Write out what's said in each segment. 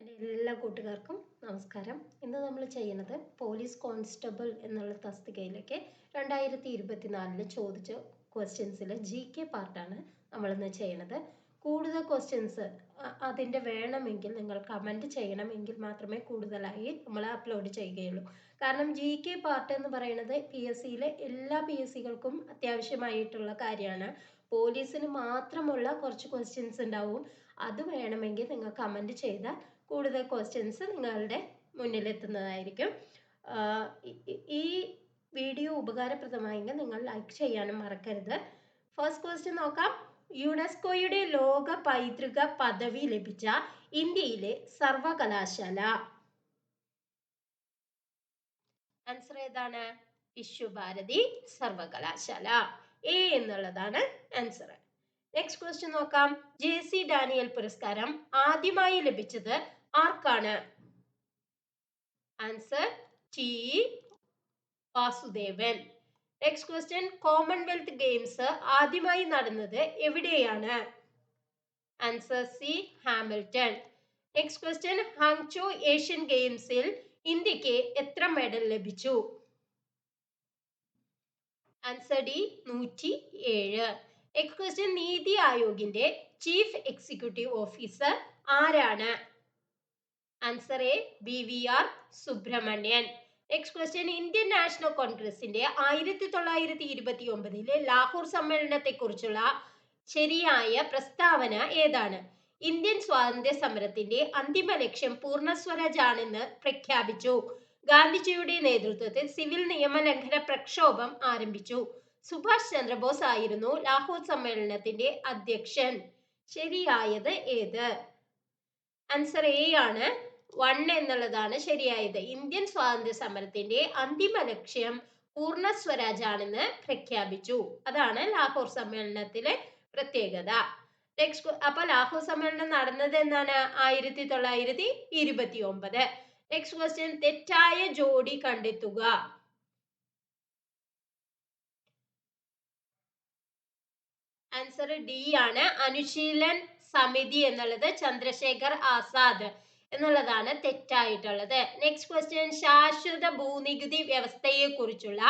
എൻ്റെ എല്ലാ കൂട്ടുകാർക്കും നമസ്കാരം. ഇന്ന് നമ്മൾ ചെയ്യുന്നത് പോലീസ് കോൺസ്റ്റബിൾ എന്നുള്ള തസ്തികയിലേക്ക് 2024 ചോദിച്ച ക്വസ്റ്റ്യൻസിൽ GK പാർട്ടാണ് നമ്മളിന്ന് ചെയ്യുന്നത്. കൂടുതൽ ക്വസ്റ്റ്യൻസ് അതിൻ്റെ വേണമെങ്കിൽ നിങ്ങൾ കമൻറ്റ് ചെയ്യണമെങ്കിൽ മാത്രമേ കൂടുതലായി നമ്മൾ അപ്ലോഡ് ചെയ്യുകയുള്ളൂ. കാരണം GK പാർട്ട് എന്ന് പറയുന്നത് PSCയിലെ എല്ലാ PSCകൾക്കും അത്യാവശ്യമായിട്ടുള്ള കാര്യമാണ്. പോലീസിന് മാത്രമുള്ള കുറച്ച് ക്വസ്റ്റ്യൻസ് ഉണ്ടാവും. അത് വേണമെങ്കിൽ നിങ്ങൾ കമൻറ്റ് ചെയ്താൽ കൂടുതൽ ക്വസ്റ്റ്യൻസ് നിങ്ങളുടെ മുന്നിലെത്തുന്നതായിരിക്കും. ഈ വീഡിയോ ഉപകാരപ്രദമായെങ്കിൽ നിങ്ങൾ ലൈക്ക് ചെയ്യാനും മറക്കരുത്. ഫസ്റ്റ് ക്വസ്റ്റ്യൻ നോക്കാം. യുനെസ്കോയുടെ ലോക പൈതൃക പദവി ലഭിച്ച ഇന്ത്യയിലെ സർവകലാശാല. ആൻസർ ഏതാണ്? വിശ്വഭാരതി സർവകലാശാല. എ എന്നുള്ളതാണ് ആൻസർ. നെക്സ്റ്റ് ക്വസ്റ്റ്യൻ നോക്കാം. JC ഡാനിയൽ പുരസ്കാരം ആദ്യമായി ലഭിച്ചത് ആർക്കാണ്? Answer T Vasudevan. Next question. Commonwealth Games ആദ്യമായി നടന്നത് എവിടെയാണ്? Answer C Hamilton. Next question. Hangzhou Asian ഗെയിംസിൽ ഇന്ത്യക്ക് എത്ര മെഡൽ ലഭിച്ചു? Answer D 107. Next question. NITI ആയോഗിന്റെ ചീഫ് എക്സിക്യൂട്ടീവ് ഓഫീസർ ആരാണ്? Answer A BVR Subrahmanyam. Next question. Indian National കോൺഗ്രസിന്റെ 1929 ലാഹോർ സമ്മേളനത്തെ കുറിച്ചുള്ള ശരിയായ പ്രസ്താവന ഏതാണ്? ഇന്ത്യൻ സ്വാതന്ത്ര്യ സമരത്തിന്റെ അന്തിമ ലക്ഷ്യം പൂർണ്ണ സ്വരാജ് ആണെന്ന് പ്രഖ്യാപിച്ചു. ഗാന്ധിജിയുടെ നേതൃത്വത്തിൽ സിവിൽ നിയമലംഘന പ്രക്ഷോഭം ആരംഭിച്ചു. സുഭാഷ് ചന്ദ്രബോസ് ആയിരുന്നു ലാഹോർ സമ്മേളനത്തിന്റെ അധ്യക്ഷൻ. ശരിയായത് ഏത്? ആൻസർ എ ആണ് 1 എന്നുള്ളതാണ് ശരിയായത്. ഇന്ത്യൻ സ്വാതന്ത്ര്യ സമരത്തിന്റെ അന്തിമ ലക്ഷ്യം പൂർണ്ണ സ്വരാജ് ആണെന്ന് പ്രഖ്യാപിച്ചു. അതാണ് ലാഹോർ സമ്മേളനത്തിലെ പ്രത്യേകത. നെക്സ്റ്റ്. അപ്പൊ ലാഹോർ സമ്മേളനം നടന്നത് എന്നാണ്? 1929. Next question. തെറ്റായ ജോഡി കണ്ടെത്തുക. ആൻസർ ഡി ആണ്. അനുശീലൻ സമിതി എന്നുള്ളത് ചന്ദ്രശേഖർ ആസാദ് എന്നുള്ളതാണ് തെറ്റായിട്ടുള്ളത്. Next question. ശാശ്വത ഭൂനികുതി വ്യവസ്ഥയെ കുറിച്ചുള്ള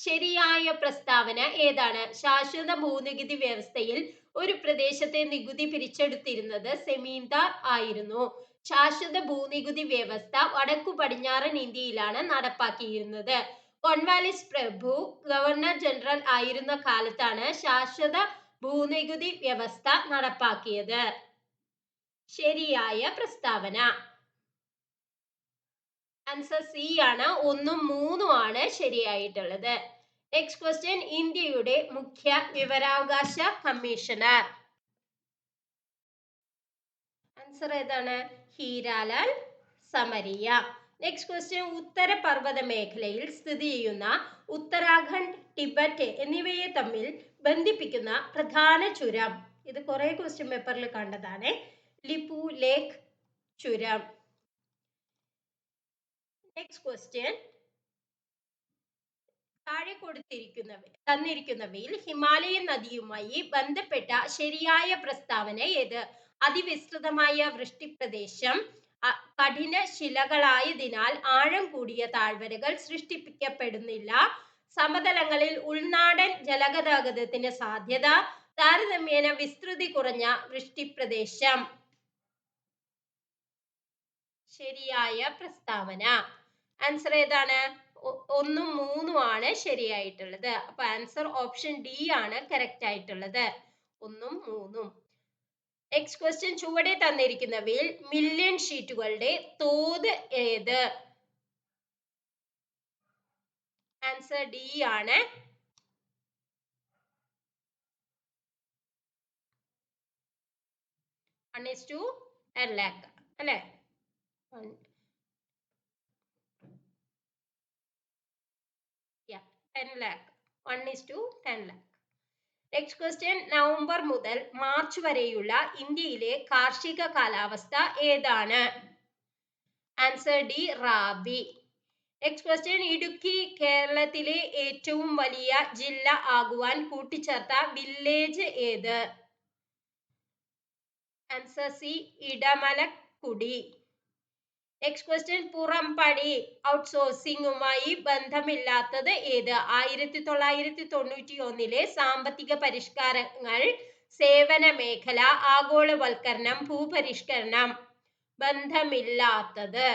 ശരിയായ പ്രസ്താവന ഏതാണ്? ശാശ്വത ഭൂനികുതി വ്യവസ്ഥയിൽ ഒരു പ്രദേശത്തെ നികുതി പിരിച്ചെടുത്തിരുന്നത് സെമീന്ദാർ ആയിരുന്നു. ശാശ്വത ഭൂനികുതി വ്യവസ്ഥ വടക്കു പടിഞ്ഞാറൻ ഇന്ത്യയിലാണ് നടപ്പാക്കിയിരുന്നത്. കോൺവാലിസ് പ്രഭു ഗവർണർ ജനറൽ ആയിരുന്ന കാലത്താണ് ശാശ്വത ഭൂനികുതി വ്യവസ്ഥ നടപ്പാക്കിയത്. ശരിയായ പ്രസ്താവന ആൻസർ സി ആണ്. 1ഉം 3ഉം ആണ് ശരിയായിട്ടുള്ളത്. Next question. ഇന്ത്യയുടെ മുഖ്യ വിവരാവകാശ കമ്മീഷണർ. ആൻസർ ഏതാണ്? ഹീരാലാൽ സമരിയ. Next question. ഉത്തരപർവ്വത മേഖലയിൽ സ്ഥിതി ചെയ്യുന്ന ഉത്തരാഖണ്ഡ്, ടിബറ്റ് എന്നിവയെ തമ്മിൽ ബന്ധിപ്പിക്കുന്ന പ്രധാന ചുരം. ഇത് കുറെ ക്വസ്റ്റ്യൻ പേപ്പറിൽ കണ്ടതാണ്. ലിപു ലേക്ക് ചുരം. Next question. താഴെ തന്നിരിക്കുന്നവയിൽ ഹിമാലയൻ നദിയുമായി ബന്ധപ്പെട്ട ശരിയായ പ്രസ്താവന ഏത്? അതിവിസ്തൃതമായ വൃഷ്ടിപ്രദേശം, കഠിന ശിലകളായതിനാൽ ആഴം കൂടിയ താഴ്വരകൾ സൃഷ്ടിക്കപ്പെടുന്നില്ല, സമതലങ്ങളിൽ ഉൾനാടൻ ജലഗതാഗതത്തിന് സാധ്യത, താരതമ്യേന വിസ്തൃതി കുറഞ്ഞ വൃഷ്ടിപ്രദേശം. ശരിയായ പ്രസ്താവന ആൻസർ ഏതാണ്? 1ഉം 3ഉം ആണ് ശരിയായിട്ടുള്ളത്. അപ്പൊ ആൻസർ ഓപ്ഷൻ ഡി ആണ് കറക്റ്റ് ആയിട്ടുള്ളത്. 1ഉം 3ഉം. Next question. ചുവടെ തന്നിരിക്കുന്നവയിൽ മില്യൺ ഷീറ്റുകളുടെ തോത് ഏത്? ആൻസർ ഡി ആണ് 1:10 lakh അല്ലെ? 10 lakh. 1:10 lakh. Next question. November മുതൽ മാർച്ച് വരെയുള്ള ഇന്ത്യയിലെ കാർഷിക കാലാവസ്ഥ ഏതാണ്? Answer D rabi. Next question. Idukki കേരളത്തിലെ ഏറ്റവും വലിയ ജില്ല ആകുവാൻ കൂട്ടിച്ചേർത്ത വില്ലേജ് ഏത്? Answer C Edamalakkudi. Next question, പുറംപടി ഔട്ട്സോഴ്സിംഗുമായി ബന്ധമില്ലാത്തത് ഏത്? 1991 സാമ്പത്തിക പരിഷ്കാരങ്ങൾ, സേവന മേഖല, ആഗോളവൽക്കരണം, ഭൂപരിഷ്കരണം. ബന്ധമില്ലാത്തത്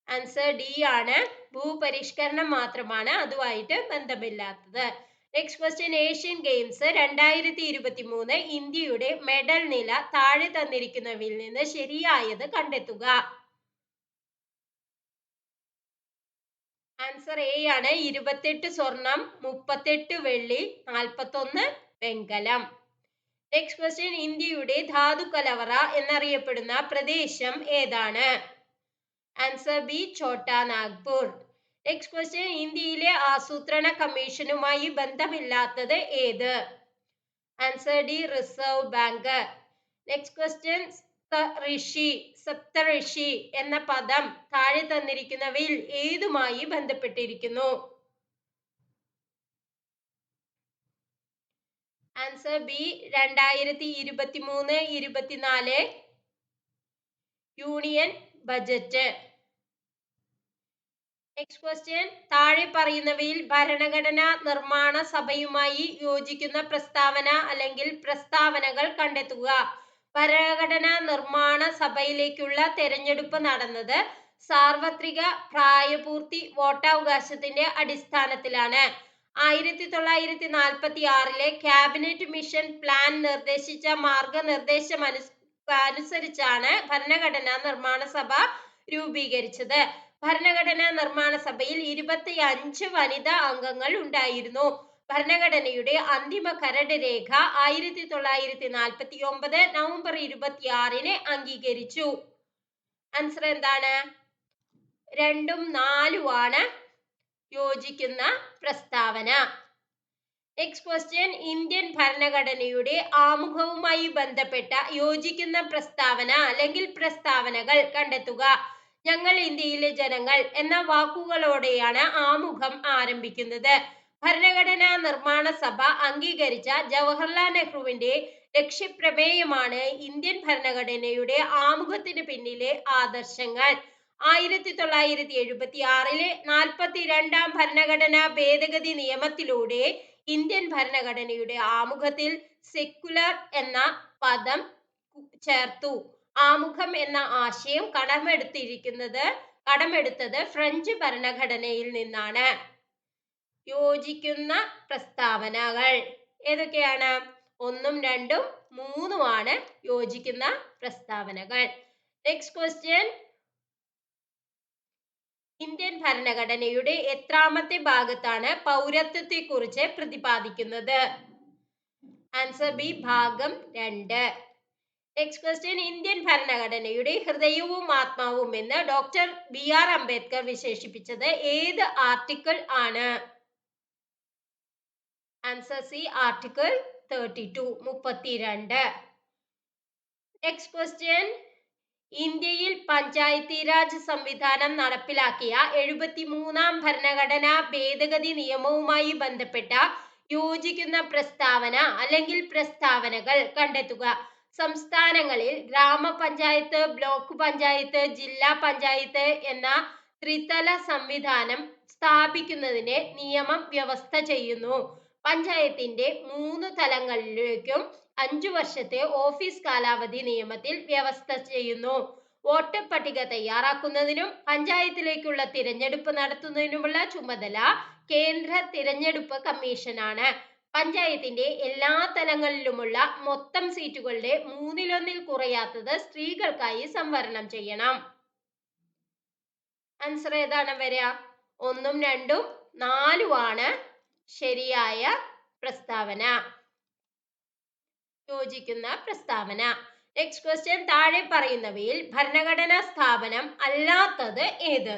ആൻസർ ഡി ആണ്. ഭൂപരിഷ്കരണം മാത്രമാണ് അതുമായിട്ട് ബന്ധമില്ലാത്തത്. നെക്സ്റ്റ് ക്വസ്റ്റ്യൻ, ഏഷ്യൻ ഗെയിംസ് 2023 ഇന്ത്യയുടെ മെഡൽ നില താഴെ തന്നിരിക്കുന്നവയിൽ നിന്ന് ശരിയായത് കണ്ടെത്തുക. ആൻസർ എ ആണ്. 28 സ്വർണം, 38 വെള്ളി, 41 വെങ്കലം. നെക്സ്റ്റ് ക്വസ്റ്റ്യൻ, ഇന്ത്യയുടെ ധാതുക്കലവറ എന്നറിയപ്പെടുന്ന പ്രദേശം ഏതാണ്? Answer B, Chota Nagpur. Next question, ഇന്ത്യയിലെ ആസൂത്രണ കമ്മീഷനുമായി ബന്ധമില്ലാത്തത് ഏത്? Answer D, reserve bank. Next question, Saptarishi എന്ന പദം താഴെ തന്നിരിക്കുന്നവയിൽ ഏതുമായി ബന്ധപ്പെട്ടിരിക്കുന്നു? Answer B, 2023-24 union budget. Next question, താഴെ പറയുന്നവയിൽ ഭരണഘടനാ നിർമ്മാണ സഭയുമായി യോജിക്കുന്ന പ്രസ്താവന അല്ലെങ്കിൽ പ്രസ്താവനകൾ കണ്ടെത്തുക. ഭരണഘടനാ നിർമ്മാണ സഭയിലേക്കുള്ള തെരഞ്ഞെടുപ്പ് നടന്നത് സാർവത്രിക പ്രായപൂർത്തി വോട്ടവകാശത്തിന്റെ അടിസ്ഥാനത്തിലാണ്. 1946 ക്യാബിനറ്റ് മിഷൻ പ്ലാൻ നിർദ്ദേശിച്ച മാർഗനിർദ്ദേശമനുസരിച്ചാണ് ഭരണഘടനാ നിർമ്മാണ സഭ രൂപീകരിച്ചത്. ഭരണഘടനാ നിർമ്മാണ സഭയിൽ 25 വനിതാ അംഗങ്ങൾ ഉണ്ടായിരുന്നു. ഭരണഘടനയുടെ അന്തിമ കരട് രേഖ 1949 നവംബർ 26 അംഗീകരിച്ചു. ആൻസർ എന്താണ്? 2ഉം 4ഉം ആണ് യോജിക്കുന്ന പ്രസ്താവന. നെക്സ്റ്റ് ക്വസ്റ്റ്യൻ, ഇന്ത്യൻ ഭരണഘടനയുടെ ആമുഖവുമായി ബന്ധപ്പെട്ട യോജിക്കുന്ന പ്രസ്താവന അല്ലെങ്കിൽ പ്രസ്താവനകൾ കണ്ടെത്തുക. ഞങ്ങൾ ഇന്ത്യയിലെ ജനങ്ങൾ എന്ന വാക്കുകളോടെയാണ് ആമുഖം ആരംഭിക്കുന്നത്. ഭരണഘടനാ നിർമ്മാണ സഭ അംഗീകരിച്ച ജവഹർലാൽ നെഹ്റുവിന്റെ ലക്ഷ്യപ്രമേയമാണ് ഇന്ത്യൻ ഭരണഘടനയുടെ ആമുഖത്തിന് പിന്നിലെ ആദർശങ്ങൾ. 1976 42ാം ഭരണഘടനാ ഭേദഗതി നിയമത്തിലൂടെ ഇന്ത്യൻ ഭരണഘടനയുടെ ആമുഖത്തിൽ സെക്യുലർ എന്ന പദം ചേർത്തു. ആമുഖം എന്ന ആശയം കടമെടുത്തത് ഫ്രഞ്ച് ഭരണഘടനയിൽ നിന്നാണ്. യോജിക്കുന്ന പ്രസ്താവനകൾ ഏതൊക്കെയാണ്? 1ഉം 2ഉം 3ഉം ആണ് യോജിക്കുന്ന പ്രസ്താവനകൾ. നെക്സ്റ്റ് ക്വസ്റ്റ്യൻ, ഇന്ത്യൻ ഭരണഘടനയുടെ എത്രാമത്തെ ഭാഗത്താണ് പൗരത്വത്തെ കുറിച്ച് പ്രതിപാദിക്കുന്നത്? ആൻസർ ബി, ഭാഗം 2. നെക്സ്റ്റ് ക്വസ്റ്റ്യൻ, ഇന്ത്യൻ ഭരണഘടനയുടെ ഹൃദയവും ആത്മാവും എന്ന് ഡോക്ടർ BR അംബേദ്കർ വിശേഷിപ്പിച്ചത് ഏത് ആർട്ടിക്കിൾ ആണ്? Answer C, article 32. Next question, ഇന്ത്യയിൽ പഞ്ചായത്തി രാജ് സംവിധാനം നടപ്പിലാക്കിയ 73ാം ഭരണഘടനാ ഭേദഗതി നിയമവുമായി ബന്ധപ്പെട്ട യോജിക്കുന്ന പ്രസ്താവന അല്ലെങ്കിൽ പ്രസ്താവനകൾ കണ്ടെത്തുക. സംസ്ഥാനങ്ങളിൽ ഗ്രാമപഞ്ചായത്ത്, ബ്ലോക്ക് പഞ്ചായത്ത്, ജില്ലാ പഞ്ചായത്ത് എന്ന ത്രിതല സംവിധാനം സ്ഥാപിക്കുന്നതിന് നിയമം വ്യവസ്ഥ ചെയ്യുന്നു. പഞ്ചായത്തിന്റെ 3 തലങ്ങളിലേക്കും 5 വർഷത്തെ ഓഫീസ് കാലാവധി നിയമത്തിൽ വ്യവസ്ഥ ചെയ്യുന്നു. വോട്ടർ പട്ടിക തയ്യാറാക്കുന്നതിനും പഞ്ചായത്തിലേക്കുള്ള തിരഞ്ഞെടുപ്പ് നടത്തുന്നതിനുമുള്ള ചുമതല കേന്ദ്ര തിരഞ്ഞെടുപ്പ് കമ്മീഷനാണ്. പഞ്ചായത്തിന്റെ എല്ലാ തലങ്ങളിലുമുള്ള മൊത്തം സീറ്റുകളുടെ 1/3 കുറയാത്തത് സ്ത്രീകൾക്കായി സംവരണം ചെയ്യണം. ആൻസർ ഏതാണ് വരിക? 1ഉം 2ഉം 4ഉം ആണ് ശരിയായ പ്രസ്താവന, യോജിക്കുന്ന പ്രസ്താവന. നെക്സ്റ്റ് ക്വസ്റ്റ്യൻ, താഴെ പറയുന്നവയിൽ ഭരണഘടനാ സ്ഥാപനം അല്ലാത്തത് ഏത്?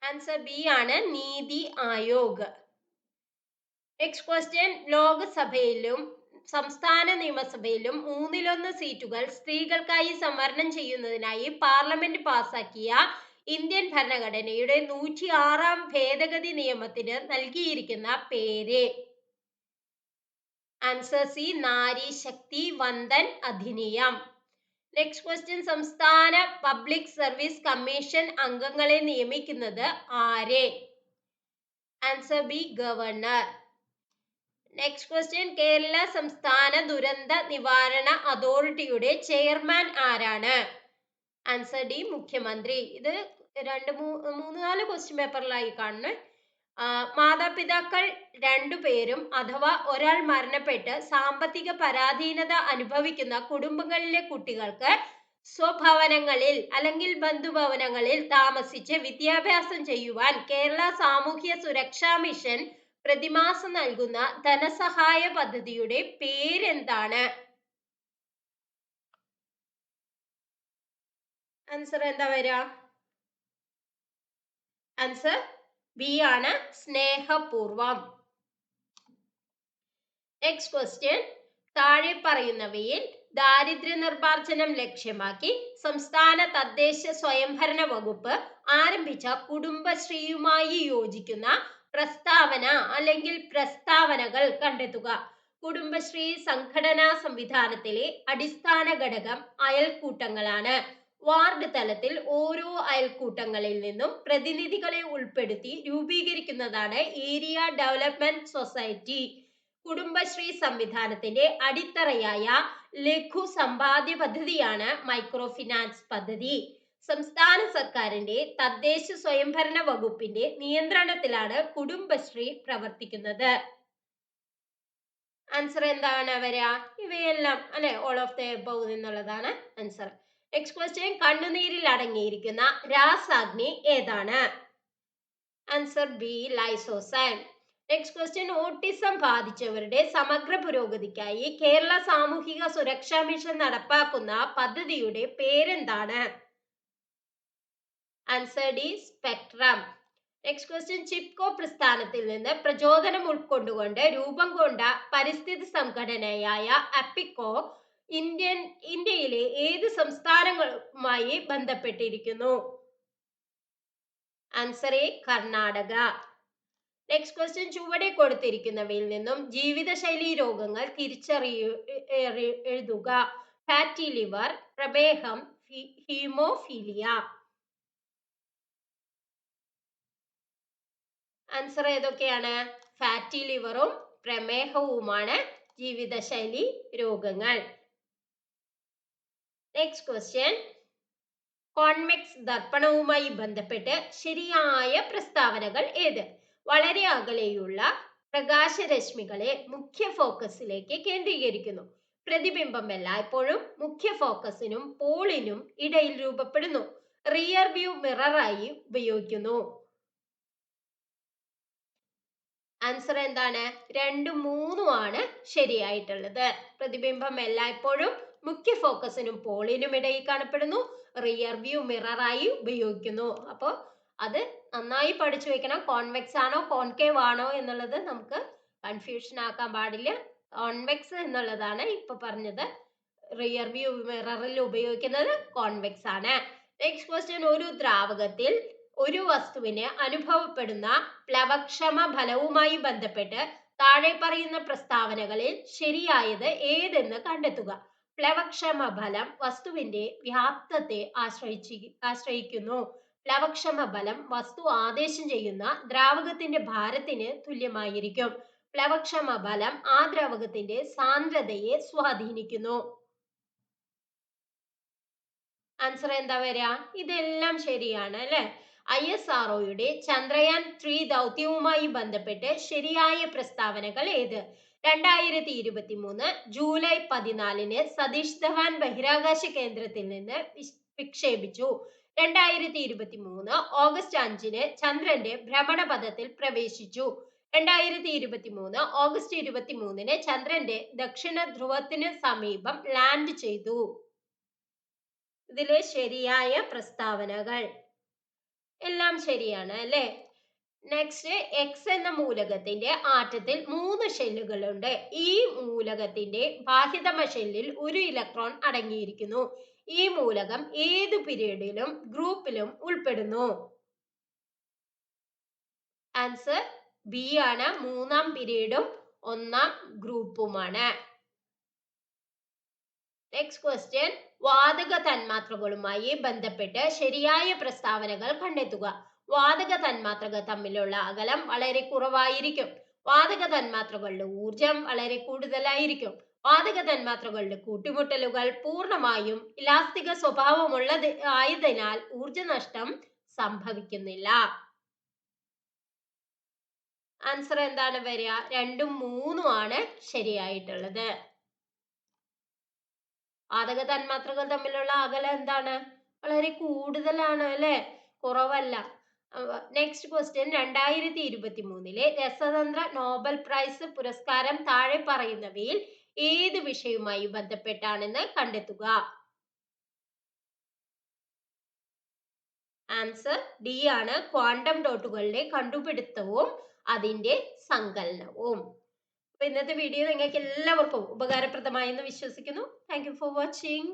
ആൻസർ ബി ആണ്, നീതി ആയോഗ്. നെക്സ്റ്റ് ക്വസ്റ്റ്യൻ, ലോകസഭയിലും സംസ്ഥാന നിയമസഭയിലും 1/3 സീറ്റുകൾ സ്ത്രീകൾക്കായി സംവരണം ചെയ്യുന്നതിനായി പാർലമെന്റ് പാസാക്കിയ ഇന്ത്യൻ ഭരണഘടനയുടെ 106ാം ഭേദഗതി നിയമത്തിന് നൽകിയിരിക്കുന്ന പേര്? Answer C, Nari Shakti Vandan Adhiniyam. Next question, സംസ്ഥാന പബ്ലിക് സർവീസ് കമ്മീഷൻ അംഗങ്ങളെ നിയമിക്കുന്നത് ആരെ? Answer B, governor. Next question, Kerala സംസ്ഥാന ദുരന്ത നിവാരണ അതോറിറ്റിയുടെ ചെയർമാൻ ആരാണ്? ആൻസർ ഡി, മുഖ്യമന്ത്രി. ഇത് മൂന്ന് നാല് ക്വസ്റ്റ്യൻ പേപ്പറിലായി കാണുന്നു. മാതാപിതാക്കൾ രണ്ടുപേരും അഥവാ ഒരാൾ മരണപ്പെട്ട് സാമ്പത്തിക പരാധീനത അനുഭവിക്കുന്ന കുടുംബങ്ങളിലെ കുട്ടികൾക്ക് സ്വഭവനങ്ങളിൽ അല്ലെങ്കിൽ ബന്ധുഭവനങ്ങളിൽ താമസിച്ച് വിദ്യാഭ്യാസം ചെയ്യുവാൻ കേരള സാമൂഹ്യ സുരക്ഷാ മിഷൻ പ്രതിമാസം നൽകുന്ന ധനസഹായ പദ്ധതിയുടെ പേരെന്താണ്? ആൻസർ എന്താ വരിക? ആൻസർ ബി ആണ്, സ്നേഹപൂർവം. നെക്സ്റ്റ് ക്വസ്റ്റ്യൻ, താഴെ പറയുന്നവയിൽ ദാരിദ്ര്യ നിർമ്മാർജ്ജനം ലക്ഷ്യമാക്കി സംസ്ഥാന തദ്ദേശ സ്വയംഭരണ വകുപ്പ് ആരംഭിച്ച കുടുംബശ്രീയുമായി യോജിക്കുന്ന പ്രസ്താവന അല്ലെങ്കിൽ പ്രസ്താവനകൾ കണ്ടെത്തുക. കുടുംബശ്രീ സംഘടനാ സംവിധാനത്തിലെ അടിസ്ഥാന ഘടകം അയൽക്കൂട്ടങ്ങളാണ്. വാർഡ് തലത്തിൽ ഓരോ അയൽക്കൂട്ടങ്ങളിൽ നിന്നും പ്രതിനിധികളെ ഉൾപ്പെടുത്തി രൂപീകരിക്കുന്നതാണ് ഏരിയ ഡെവലപ്മെന്റ് സൊസൈറ്റി. കുടുംബശ്രീ സംവിധാനത്തിന്റെ അടിത്തറയായ ലഘു സമ്പാദ്യ പദ്ധതിയാണ് മൈക്രോ ഫിനാൻസ് പദ്ധതി. സംസ്ഥാന സർക്കാരിന്റെ തദ്ദേശ സ്വയംഭരണ വകുപ്പിന്റെ നിയന്ത്രണത്തിലാണ് കുടുംബശ്രീ പ്രവർത്തിക്കുന്നത്. ആൻസർ എന്താണ് വരിക? ഇവയെല്ലാം അല്ലെ, ഓൾ ഓഫ് ദ എബവ് എന്നുള്ളതാണ് ആൻസർ. നെക്സ്റ്റ് ക്വസ്റ്റ്യൻ, കണ്ണുനീരിൽ അടങ്ങിയിരിക്കുന്ന രാസാഗ്നി ഏതാണ്? Answer B, lysozyme. Next question, autism ബാധിച്ചവരുടെ സമഗ്ര പുരോഗതിക്കായി കേരള സാമൂഹിക സുരക്ഷാ മിഷൻ നടപ്പാക്കുന്ന പദ്ധതിയുടെ പേരെന്താണ്? Answer D, spectrum. Next question, Chipko പ്രസ്ഥാനത്തിൽ നിന്ന് പ്രചോദനം ഉൾക്കൊണ്ടുകൊണ്ട് രൂപം കൊണ്ട പരിസ്ഥിതി സംഘടനയായ അപ്പിക്കോ ഇന്ത്യയിലെ ഏത് സംസ്ഥാനങ്ങളുമായി ബന്ധപ്പെട്ടിരിക്കുന്നു? Answer A, Karnataka. Next question, ചുവടെ കൊടുത്തിരിക്കുന്നവയിൽ നിന്നും ജീവിതശൈലി രോഗങ്ങൾ എഴുതുക. ഫാറ്റി ലിവർ, പ്രമേഹം, ഹീമോഫീലിയ. ആൻസർ ഏതൊക്കെയാണ്? ഫാറ്റി ലിവറും പ്രമേഹവുമാണ് ജീവിതശൈലി രോഗങ്ങൾ. നെക്സ്റ്റ് ക്വസ്റ്റ്യൻ, കോൺവെക്സ് ദർപ്പണവുമായി ബന്ധപ്പെട്ട് ശരിയായ പ്രസ്താവനകൾ ഏത്? വളരെ അകലെയുള്ള പ്രകാശരശ്മികളെ മുഖ്യ ഫോക്കസിലേക്ക് കേന്ദ്രീകരിക്കുന്നു. പ്രതിബിംബം എല്ലായ്പ്പോഴും മുഖ്യ ഫോക്കസിനും പോളിനും ഇടയിൽ രൂപപ്പെടുന്നു. റിയർ വ്യൂ മിററായി ഉപയോഗിക്കുന്നു. ആൻസർ എന്താണ്? രണ്ടും മൂന്നും ആണ് ശരിയായിട്ടുള്ളത്. പ്രതിബിംബം എല്ലായ്പ്പോഴും മുഖ്യ ഫോക്കസിനും പോളിനും ഇടയിൽ കാണപ്പെടുന്നു. റിയർ വ്യൂ മിററായി ഉപയോഗിക്കുന്നു. അപ്പോൾ അത് നന്നായി പഠിച്ചു വെക്കണം. കോൺവെക്സ് ആണോ കോൺകേവ് ആണോ എന്നുള്ളത് നമുക്ക് കൺഫ്യൂഷൻ ആക്കാൻ പാടില്ല. കോൺവെക്സ് എന്നുള്ളതാണ് ഇപ്പൊ പറഞ്ഞത്. റിയർ വ്യൂ മിററിൽ ഉപയോഗിക്കുന്നത് കോൺവെക്സ് ആണ്. നെക്സ്റ്റ് ക്വസ്റ്റ്യൻ, ഒരു ദ്രാവകത്തിൽ ഒരു വസ്തുവിന് അനുഭവപ്പെടുന്ന പ്ലവക്ഷമ ഫലവുമായി ബന്ധപ്പെട്ട് താഴെ പറയുന്ന പ്രസ്താവനകളിൽ ശരിയായത് ഏതെന്ന് കണ്ടെത്തുക. പ്ലവക്ഷമ ഫലം വസ്തുവിന്റെ വ്യാപ്തത്തെ ആശ്രയിക്കുന്നു. പ്ലവക്ഷമ ഫലം വസ്തു ആദേശം ചെയ്യുന്ന ദ്രാവകത്തിന്റെ ഭാരത്തിന് തുല്യമായിരിക്കും. പ്ലവക്ഷമ ഫലം ആ ദ്രാവകത്തിന്റെ സാന്ദ്രതയെ സ്വാധീനിക്കുന്നു. ആൻസർ എന്താ വരിക? ഇതെല്ലാം ശരിയാണ് അല്ലെ. ISROയുടെ ചന്ദ്രയാൻ 3 ദൗത്യവുമായി ബന്ധപ്പെട്ട് ശരിയായ പ്രസ്താവനകൾ ഏത്? 2023 ജൂലൈ 14 സതീഷ് ധവാൻ ബഹിരാകാശ കേന്ദ്രത്തിൽ നിന്ന് വിക്ഷേപിച്ചു. 2023 ഓഗസ്റ്റ് 5 ചന്ദ്രന്റെ ഭ്രമണപഥത്തിൽ പ്രവേശിച്ചു. 2023 ഓഗസ്റ്റ് 23 ചന്ദ്രന്റെ ദക്ഷിണ ധ്രുവത്തിന് സമീപം ലാൻഡ് ചെയ്തു. ഇതിലെ ശരിയായ പ്രസ്താവനകൾ എല്ലാം ശരിയാണ് അല്ലെ. നെക്സ്റ്റ്, എക്സ് എന്ന മൂലകത്തിന്റെ ആറ്റത്തിൽ 3 ഷെല്ലുകളുണ്ട്. ഈ മൂലകത്തിന്റെ ബാഹ്യതമ ഷെല്ലിൽ ഒരു ഇലക്ട്രോൺ അടങ്ങിയിരിക്കുന്നു. ഈ മൂലകം ഏത് പീരീഡിലും ഗ്രൂപ്പിലും ഉൾപ്പെടുന്നു? ആൻസർ ബി ആണ്, 3-ാം പീരീഡും 1-ാം ഗ്രൂപ്പുമാണ്. നെക്സ്റ്റ് ക്വസ്റ്റ്യൻ, വാതക തന്മാത്രകളുമായി ബന്ധപ്പെട്ട് ശരിയായ പ്രസ്താവനകൾ കണ്ടെത്തുക. വാതക തന്മാത്രകൾ തമ്മിലുള്ള അകലം വളരെ കുറവായിരിക്കും. വാതക തന്മാത്രകളുടെ ഊർജം വളരെ കൂടുതലായിരിക്കും. വാതക തന്മാത്രകളുടെ കൂട്ടിമുട്ടലുകൾ പൂർണ്ണമായും ഇലാസ്തിക സ്വഭാവമുള്ളത് ആയതിനാൽ ഊർജനഷ്ടം സംഭവിക്കുന്നില്ല. ആൻസർ എന്താണ് വരിക? 2ഉം 3ഉം ആണ് ശരിയായിട്ടുള്ളത്. വാതക തന്മാത്രകൾ തമ്മിലുള്ള അകലം എന്താണ്? വളരെ കൂടുതലാണ് അല്ലെ, കുറവല്ല. നെക്സ്റ്റ് ക്വസ്റ്റ്യൻ, 2023 രസതന്ത്ര നോബൽ പ്രൈസ് പുരസ്കാരം താഴെ പറയുന്നവയിൽ ഏത് വിഷയവുമായി ബന്ധപ്പെട്ടാണെന്ന് കണ്ടെത്തുക. ആൻസർ ഡി ആണ്, ക്വാണ്ടം ഡോട്ടുകളുടെ കണ്ടുപിടുത്തവും അതിന്റെ സങ്കലനവും. അപ്പൊ ഇന്നത്തെ വീഡിയോ നിങ്ങൾക്ക് എല്ലാവർക്കും ഉപകാരപ്രദമായെന്ന് വിശ്വസിക്കുന്നു. Thank you for watching.